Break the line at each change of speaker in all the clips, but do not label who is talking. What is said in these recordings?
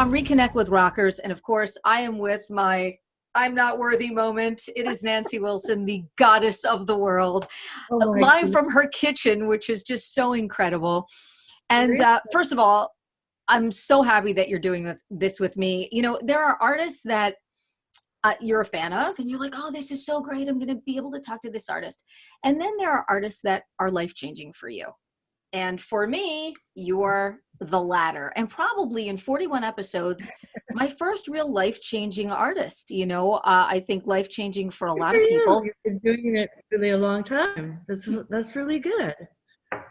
from Reconnect with Rockers. And of course, I am with my I'm not worthy moment. It is Nancy Wilson, the goddess of the world,
Oh my
live
goodness.
from her kitchen, which is just so incredible. And
Really?
first of all, I'm so happy that you're doing this with me. You know, there are artists that you're a fan of, and you're like, oh, this is so great. I'm going to be able to talk to this artist. And then there are artists that are life changing for you. And for me, you're the latter. And probably in 41 episodes, my first real life-changing artist. I think life-changing for a
Good
lot
for
of
you.
people.
You've been doing it really a long time. That's really good.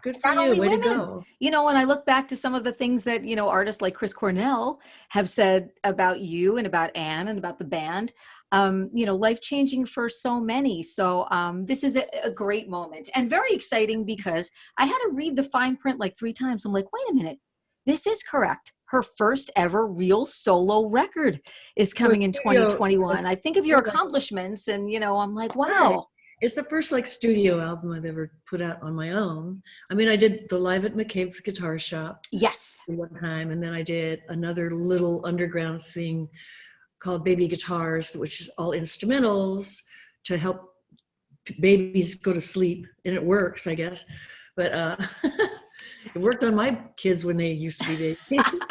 Good for
Not
you.
only
Way to
women.
go.
When I look back to some of the things that, artists like Chris Cornell have said about you and about Anne and about the band, life-changing for so many. So this is a great moment and very exciting because I had to read the fine print like 3 times. I'm like, wait a minute, this is correct. Her first ever real solo record is
So
coming in
studio,
2021. I think of your
yeah,
accomplishments and, I'm like,
right.
wow.
It's the first studio album I've ever put out on my own. I mean, I did the Live at McCabe's Guitar Shop
Yes.
one time, and then I did another little underground thing called Baby Guitars, which is all instrumentals to help babies go to sleep, and it works, I guess. But it worked on my kids when they used to be babies.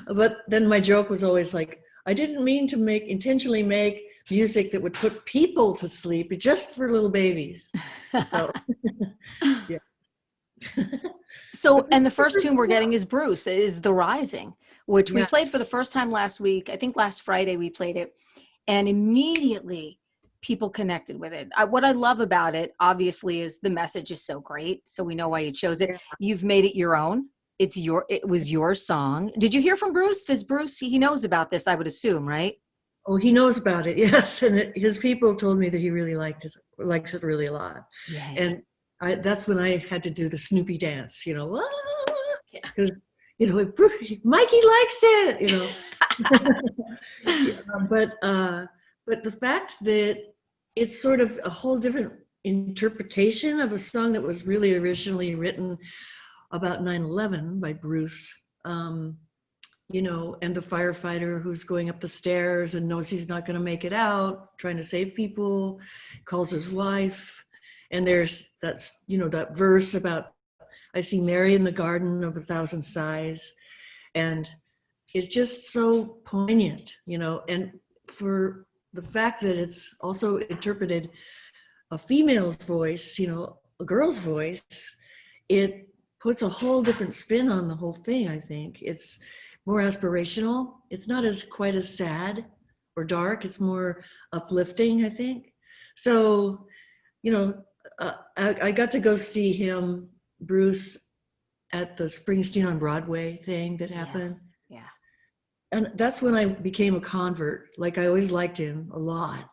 But then my joke was always like, I didn't mean to intentionally make music that would put people to sleep, just for little babies. So, yeah.
So, and the first tune we're getting is Bruce, is The Rising, which we
Yeah.
played for the first time last week. I think last Friday we played it, and immediately people connected with it. What I love about it, obviously, is the message is so great. So we know why you chose it.
Yeah.
You've made it your own. It was your song. Did you hear from Bruce? Does Bruce, he knows about this, I would assume, right?
Oh, he knows about it, yes. And his people told me that he really likes it really a lot.
Yay.
And that's when I had to do the Snoopy dance,
Yeah.
because Mikey likes it, Yeah, but the fact that it's sort of a whole different interpretation of a song that was really originally written about 9/11 by Bruce, and the firefighter who's going up the stairs and knows he's not going to make it out, trying to save people, calls his wife. And there's that verse about, I see Mary in the garden of 1,000 sighs. And it's just so poignant, and for the fact that it's also interpreted a female's voice, a girl's voice, it puts a whole different spin on the whole thing. I think it's more aspirational. It's not quite as sad or dark. It's more uplifting, I think. So, I got to go see Bruce, at the Springsteen on Broadway thing that happened.
Yeah.
And that's when I became a convert. Like, I always liked him a lot,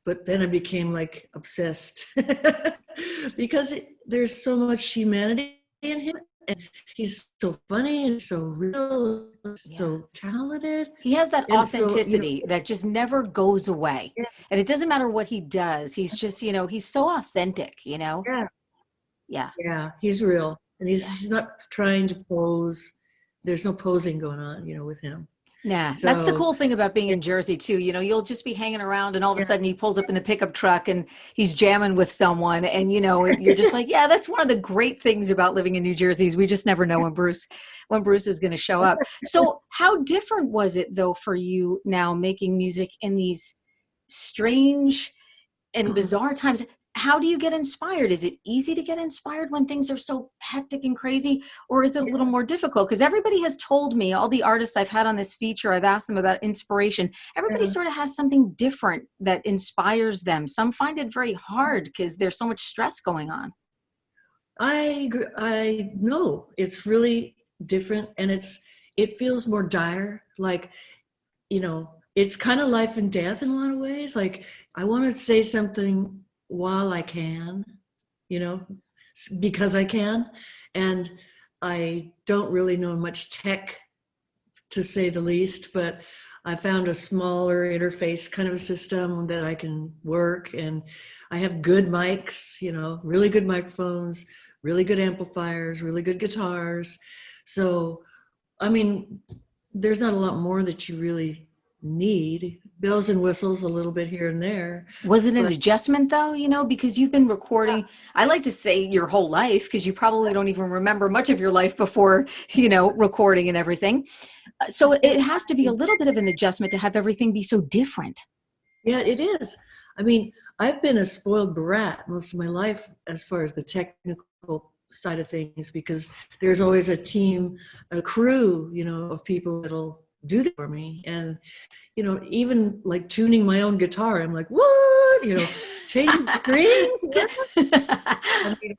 but then I became obsessed because there's so much humanity in him, and he's so funny and so real, so talented.
He has that
And so,
authenticity that just never goes away.
yeah,
And it doesn't matter what he does. He's just, he's so authentic.
yeah,
Yeah.
yeah, he's real. And
Yeah.
he's not trying to pose. There's no posing going on, with him.
Nah, that's the
So,
cool thing about being
yeah,
in Jersey too. You'll just be hanging around and all of a
yeah,
sudden he pulls up in the pickup truck and he's jamming with someone and you're just like, yeah, that's one of the great things about living in New Jersey is we just never know when Bruce is going to show up. So how different was it though for you now making music in these strange and bizarre times? How do you get inspired? Is it easy to get inspired when things are so hectic and crazy, or is it a little more difficult? Because everybody has told me, all the artists I've had on this feature, I've asked them about inspiration. Everybody
yeah.
sort of has something different that inspires them. Some find it very hard because there's so much stress going on.
I know it's really different, and it feels more dire. It's kind of life and death in a lot of ways. Like, I want to say something while I can, because I can, and I don't really know much tech, to say the least, but I found a smaller interface kind of a system that I can work, and I have good mics, really good microphones, really good amplifiers, really good guitars. So, I mean, there's not a lot more that you really need. Bells and whistles a little bit here and there.
Was it an
But
adjustment though, because you've been recording, I like to say your whole life, because you probably don't even remember much of your life before, recording and everything. So it has to be a little bit of an adjustment to have everything be so different.
yeah, it is. I mean, I've been a spoiled brat most of my life as far as the technical side of things, because there's always a team, a crew, of people that'll do that for me. And, even like tuning my own guitar, I'm like, what? Changing strings? I mean,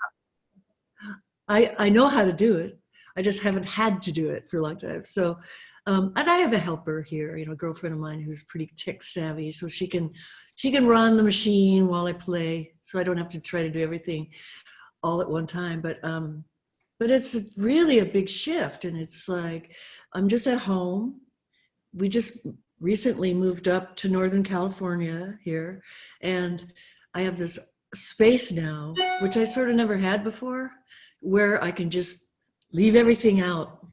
I know how to do it. I just haven't had to do it for a long time. So, and I have a helper here, a girlfriend of mine who's pretty tech savvy, so she can run the machine while I play, so I don't have to try to do everything all at one time. But it's really a big shift, and it's like I'm just at home. We just recently moved up to Northern California here, and I have this space now, which I sort of never had before, where I can just leave everything out,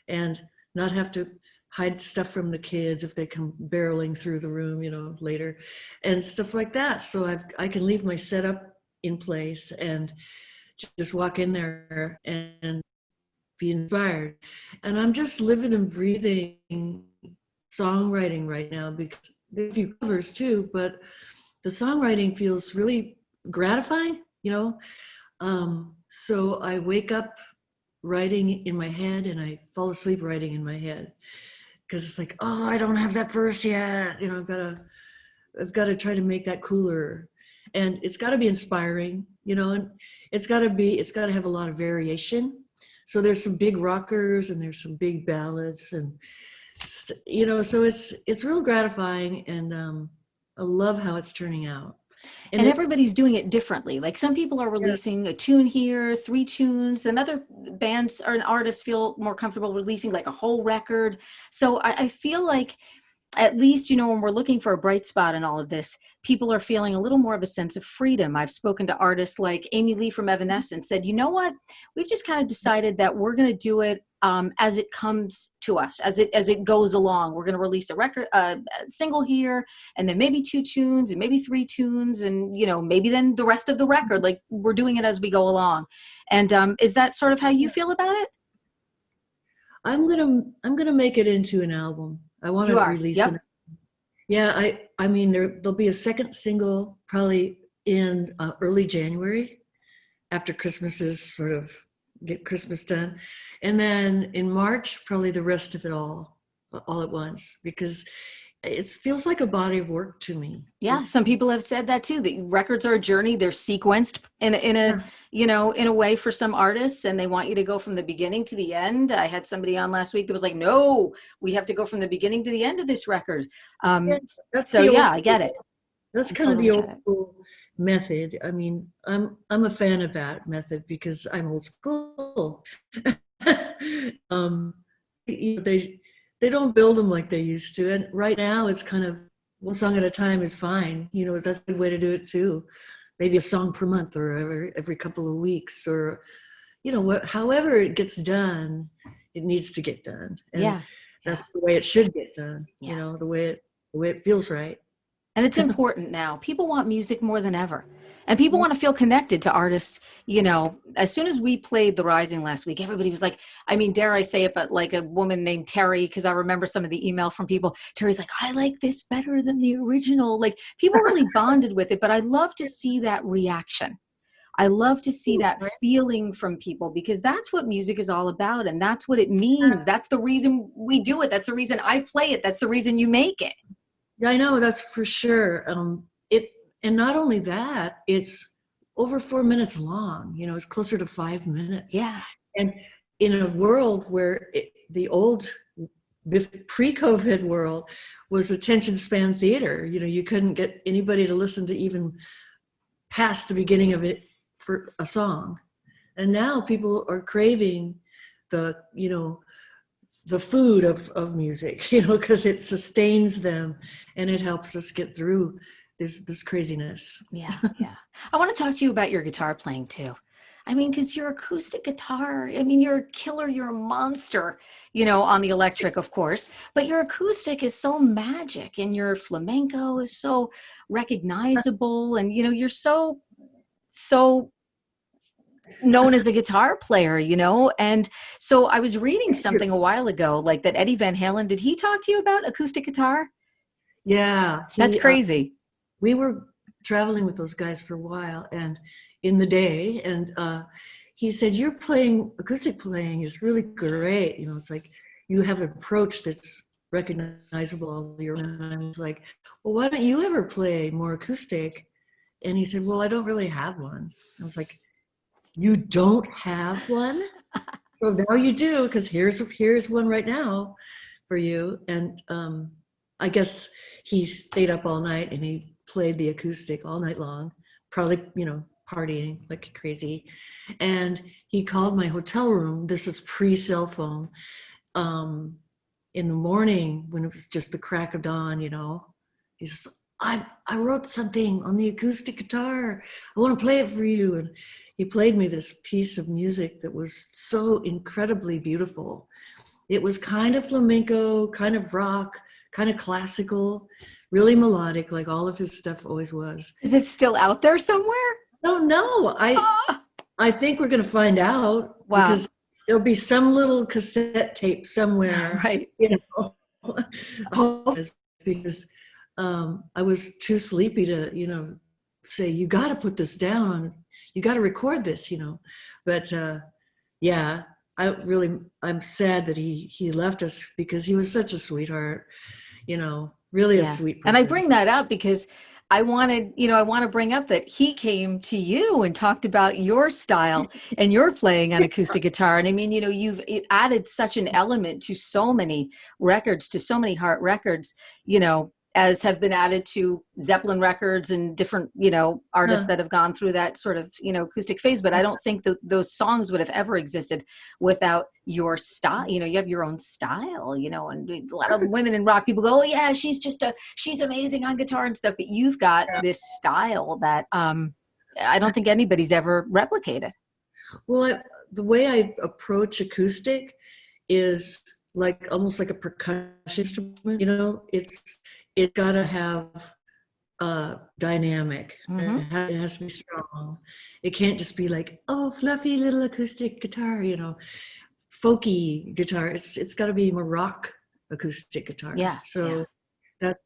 and not have to hide stuff from the kids if they come barreling through the room, later, and stuff like that. So I can leave my setup in place and just walk in there and be inspired. And I'm just living and breathing songwriting right now, because there's a few covers too, but the songwriting feels really gratifying. So I wake up writing in my head and I fall asleep writing in my head, because it's like, oh, I don't have that verse yet. I've got to try to make that cooler, and it's got to be inspiring, and it's got to have a lot of variation. So there's some big rockers and there's some big ballads, and so it's real gratifying, and I love how it's turning out.
And everybody's doing it differently. Like some people are releasing a tune here, 3 tunes, then other bands or artists feel more comfortable releasing like a whole record. So I feel like, at least, when we're looking for a bright spot in all of this, people are feeling a little more of a sense of freedom. I've spoken to artists like Amy Lee from Evanescence, said, you know what, we've just kind of decided that we're going to do it as it comes to us, as it goes along. We're going to release a record, a single here, and then maybe 2 tunes and maybe 3 tunes, and maybe then the rest of the record. Like, we're doing it as we go along. And is that sort of how you feel about it?
I'm gonna make it into an album. I want to release it. Yeah, I mean there'll be a second single probably in early January, after Christmas is sort of get Christmas done, and then in March probably the rest of it all at once, because it feels like a body of work to me.
Yeah, some people have said that too. The records are a journey. They're sequenced in a way for some artists, and they want you to go from the beginning to the end. I had somebody on last week that was like, "No, we have to go from the beginning to the end of this record." I get it.
That's kind of the old school method. I mean, I'm a fan of that method because I'm old school. They don't build them like they used to. And right now it's kind of one song at a time is fine. That's a good way to do it too. Maybe a song per month or every couple of weeks, or, however it gets done, it needs to get done. And that's the way it should get done, the way it feels right.
And it's important now. People want music more than ever. And people want to feel connected to artists. As soon as we played The Rising last week, everybody was like, I mean, dare I say it, but like a woman named Terry, because I remember some of the email from people. Terry's like, I like this better than the original. Like, people really bonded with it. But I love to see that reaction. I love to see that feeling from people, because that's what music is all about. And that's what it means. That's the reason we do it. That's the reason I play it. That's the reason you make it.
Yeah, I know, that's for sure. And not only that, it's over 4 minutes long. It's closer to 5 minutes.
Yeah.
And in a world where the old pre-COVID world was attention span theater, you couldn't get anybody to listen to even past the beginning of it for a song. And now people are craving the food of music, because it sustains them and it helps us get through this craziness.
Yeah. I want to talk to you about your guitar playing too. I mean, because your acoustic guitar, I mean, you're a killer, you're a monster, you know, on the electric, of course, but your acoustic is so magic and your flamenco is so recognizable. And, you know, you're so known as a guitar player, you know? And so I was reading something a while ago, like that Eddie Van Halen, did he talk to you about acoustic guitar?
Yeah,
That's
he
crazy.
we were traveling with those guys for a while and in the day, and he said, "You're playing acoustic playing is really great. You know, it's like you have an approach that's recognizable all year." And I was like, "Well, why don't you ever play more acoustic?" And he said, "Well, I don't really have one." I was like, "You don't have one? So now you do, because here's one right now for you." And I guess he stayed up all night and he played the acoustic all night long, probably, you know, partying like crazy. And he called my hotel room. This is pre-cell phone. Um, in the morning when it was just the crack of dawn, you know, he says, I wrote something on the acoustic guitar. I want to play it for you. And he played me this piece of music that was so incredibly beautiful. It was kind of flamenco, kind of rock, kind of classical, really melodic, like all of his stuff always was.
Is it still out there somewhere?
I don't know.
Ah,
I think we're going to find out
wow.
because there'll be some little cassette tape somewhere,
Right.
you know, because I was too sleepy to, you know, say, you got to put this down. You got to record this, you know. But yeah, I'm sad that he left us because he was such a sweetheart, you know, really a
Yeah.
sweet
And I
person.
bring that up because I wanted, you know, I want to bring up that he came to you and talked about your style and your playing on acoustic guitar. And I mean, you know, you've added such an element to so many records, to so many heart records, you know, as have been added to Zeppelin records and different, you know, artists
Huh.
that have gone through that sort of, you know, acoustic phase. But I don't think that those songs would have ever existed without your style. You know, you have your own style, you know, and a lot of women in rock people go, oh yeah, she's amazing on guitar and stuff, but you've got this style that I don't think anybody's ever replicated.
Well, the way I approach acoustic is like almost like a percussion instrument. You know, it's got to have dynamic.
Hmm.
It has to be strong. It can't just be like, oh, fluffy little acoustic guitar. You know, folky guitar. It's got to be more rock acoustic guitar.
Yeah, yeah.
So that's,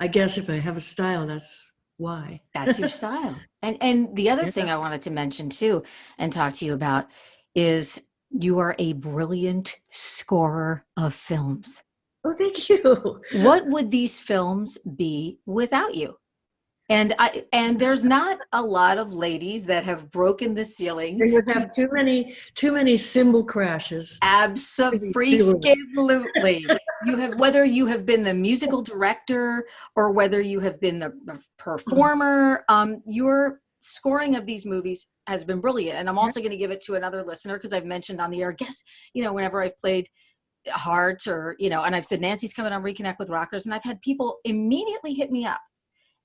I guess, if I have a style, that's why.
That's your style. And the other
Yeah.
thing I wanted to mention too and talk to you about is you are a brilliant scorer of films.
Oh, thank you.
What would these films be without you? And there's not a lot of ladies that have broken the ceiling
They would
to
have too many cymbal crashes. To be doing.
absolutely. You have, whether you have been the musical director or whether you have been the performer, your scoring of these movies has been brilliant. And I'm
Yeah.
also going to give it to another listener because I've mentioned on the air, guess, you know, whenever I've played Heart or, you know, and I've said Nancy's coming on Reconnect with Rockers, and I've had people immediately hit me up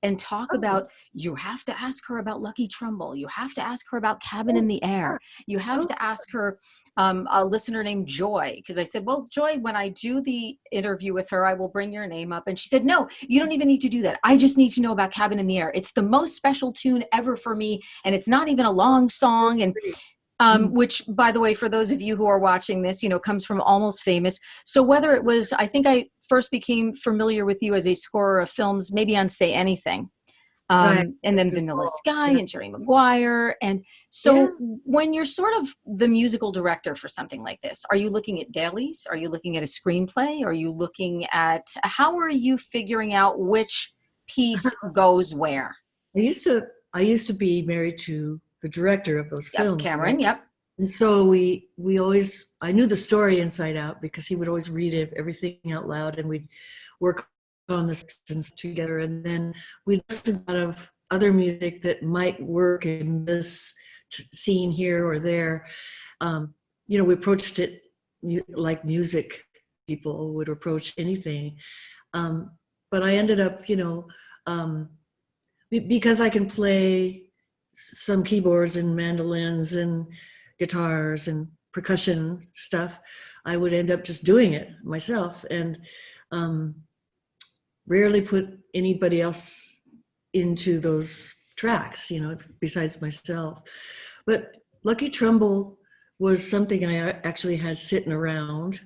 and talk
Oh,
about, you have to ask her about Lucky Trumbull, you have to ask her about Cabin in the
oh,
Air, you have
oh,
to ask her, a listener named Joy, because I said, well, Joy, when I do the interview with her, I will bring your name up. And she said, no, you don't even need to do that, I just need to know about Cabin in the Air. It's the most special tune ever for me, and it's not even a long song. And
pretty. Mm.
which, by the way, for those of you who are watching this, you know, comes from Almost Famous. So whether it was, I think I first became familiar with you as a scorer of films, maybe on Say Anything,
Right.
and then
It's
Vanilla
involved.
Sky
Yeah.
and Jerry Maguire. And
Yeah.
so when you're sort of the musical director for something like this, are you looking at dailies? Are you looking at a screenplay? Are you looking at, how are you figuring out which piece goes where?
I used to I used to be married to the director of those
Yep,
films, right?
Cameron. Yep.
And so we always, I knew the story inside out because he would always read everything out loud, and we'd work on the scenes together, and then we'd listen out of other music that might work in this scene here or there. You know, we approached it like music people would approach anything. But I ended up, you know, because I can play some keyboards and mandolins and guitars and percussion stuff, I would end up just doing it myself, and rarely put anybody else into those tracks, besides myself. But Lucky Trumbull was something I actually had sitting around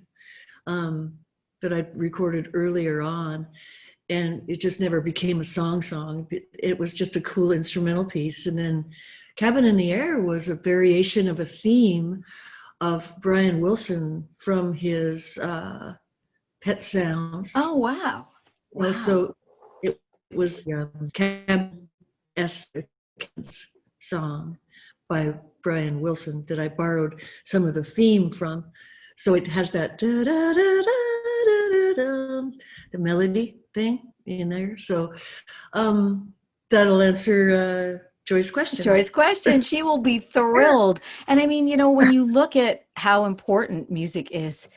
that I recorded earlier on, and it just never became a song. It was just a cool instrumental piece. And then Cabin in the Air was a variation of a theme of Brian Wilson from his Pet Sounds.
Oh, wow. Wow.
So it was Cabin song by Brian Wilson that I borrowed some of the theme from. So it has that da, da, da, da, da, da, the melody thing in there. So that'll answer Joy's question.
She will be thrilled. And I mean, when you look at how important music is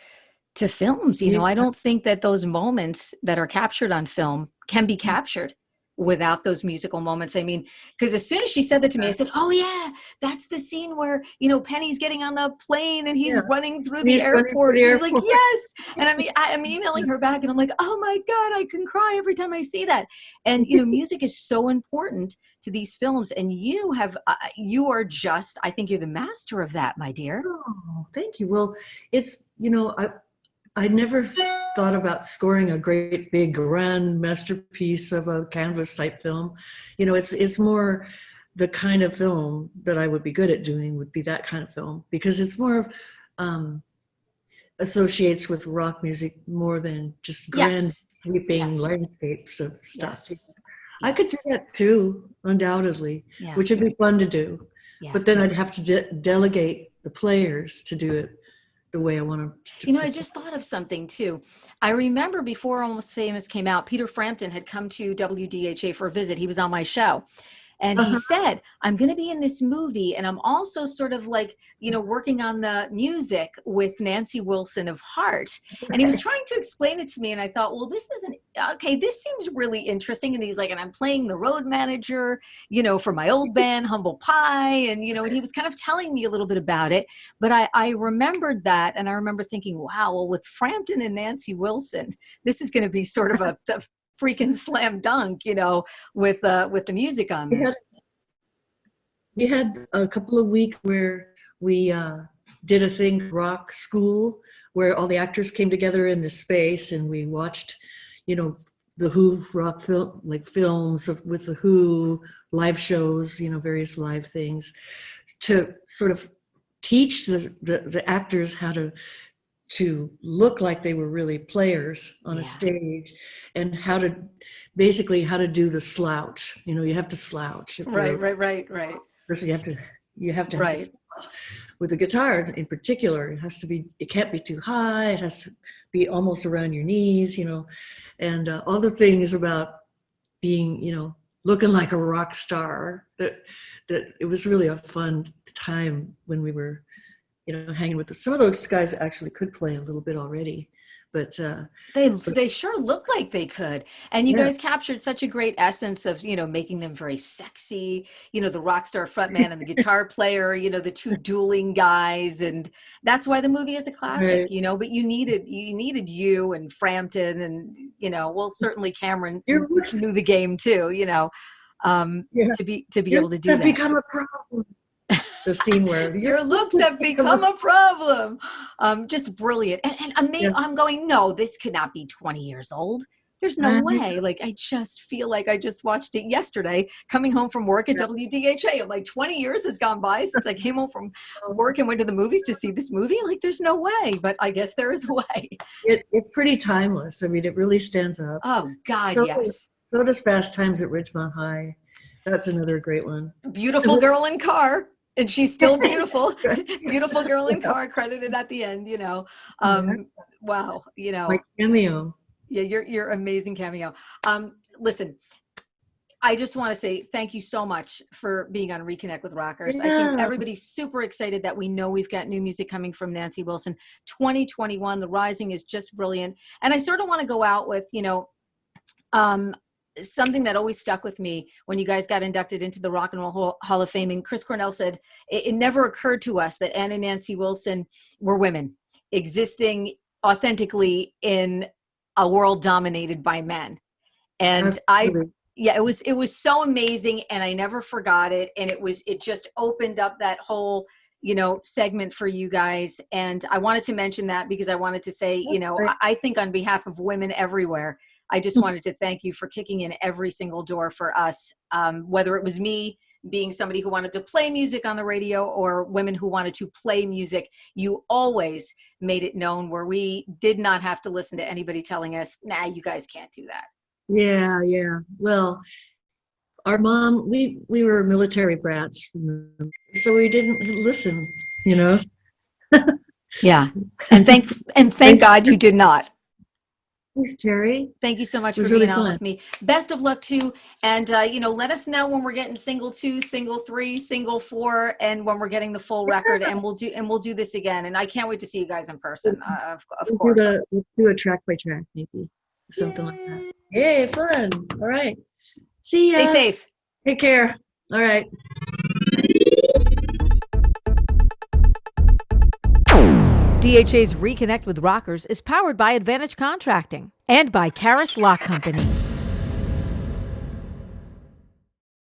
to films, I don't think that those moments that are captured on film can be captured without those musical moments. I mean, because as soon as she said that to me, I said, oh yeah, that's the scene where, Penny's getting on the plane and he's running through the airport. She's like, yes. And I'm emailing her back and I'm like, oh my God, I can cry every time I see that. And, music is so important to these films. And you are just, I think you're the master of that, my dear.
Oh, thank you. Well, it's, I never thought about scoring a great big grand masterpiece of a canvas type film. It's more the kind of film that I would be good at doing would be that kind of film, because it's more of associates with rock music more than just grand sweeping landscapes of stuff. Yes. I could do that too, undoubtedly, which would be fun to do. Yeah. But then I'd have to delegate the players to do it the way I want to.
I just thought of something too. I remember before Almost Famous came out, Peter Frampton had come to WDHA for a visit. He was on my show. And he said, I'm going to be in this movie. And I'm also sort of like, working on the music with Nancy Wilson of Heart. And he was trying to explain it to me. And I thought, well, this seems really interesting. And he's like, and I'm playing the road manager, for my old band, Humble Pie. And, and he was kind of telling me a little bit about it. But I remembered that. And I remember thinking, wow, well, with Frampton and Nancy Wilson, this is going to be sort of a freaking slam dunk, with the music on this.
We had a couple of weeks where we did a thing, Rock School, where all the actors came together in this space and we watched, the Who rock film, like films with the Who, live shows, various live things, to sort of teach the actors how to look like they were really players on a stage, and how to do the slouch. You have to slouch.
Right.
First, you have to slouch. With the guitar in particular, it can't be too high. It has to be almost around your knees, and all the things about being, looking like a rock star. That it was really a fun time when we were, hanging with some of those guys actually could play a little bit already, but
they sure look like they could. And you guys captured such a great essence of, making them very sexy, the rock star frontman and the guitar player, the two dueling guys. And that's why the movie is a classic, but you needed you and Frampton and, well, certainly Cameron knew the game too, to be able to do that.
Become a problem. The scene where
your looks have become a problem. Just brilliant. And I'm going, no, this could not be 20 years old. There's no way. Like, I just feel like I just watched it yesterday, coming home from work at WDHA. I'm like, 20 years has gone by since I came home from work and went to the movies to see this movie. Like, there's no way, but I guess there is a way.
It's pretty timeless. I mean, it really stands up.
Oh, God, yes.
So does Fast Times at Ridgemont High. That's another great one.
Beautiful girl in car. And she's still beautiful. Beautiful girl in car, credited at the end, Wow,
my cameo.
Yeah, your amazing cameo. Listen, I just want to say thank you so much for being on Reconnect with Rockers. I think everybody's super excited that we know we've got new music coming from Nancy Wilson. 2021, The Rising is just brilliant. And I sort of want to go out with, something that always stuck with me when you guys got inducted into the Rock and Roll Hall of Fame. And Chris Cornell said, it never occurred to us that Ann and Nancy Wilson were women existing authentically in a world dominated by men. And yeah, it was so amazing. And I never forgot it. And it just opened up that whole, segment for you guys. And I wanted to mention that because I wanted to say, I think on behalf of women everywhere, I just wanted to thank you for kicking in every single door for us, whether it was me being somebody who wanted to play music on the radio or women who wanted to play music. You always made it known where we did not have to listen to anybody telling us, nah, you guys can't do that.
Yeah. Well, our mom, we were military brats, so we didn't listen,
Yeah. And thank God you did not.
Thanks, Terry.
Thank you so much for being on with me. Best of luck too. And, let us know when we're getting single 2, single 3, single 4, and when we're getting the full record, and we'll do this again. And I can't wait to see you guys in person. Of course.
We'll do a track by track, maybe something like that. Yay, fun. All right. See ya.
Stay safe.
Take care. All right.
DHA's Reconnect with Rockers is powered by Advantage Contracting and by Karis Lock Company.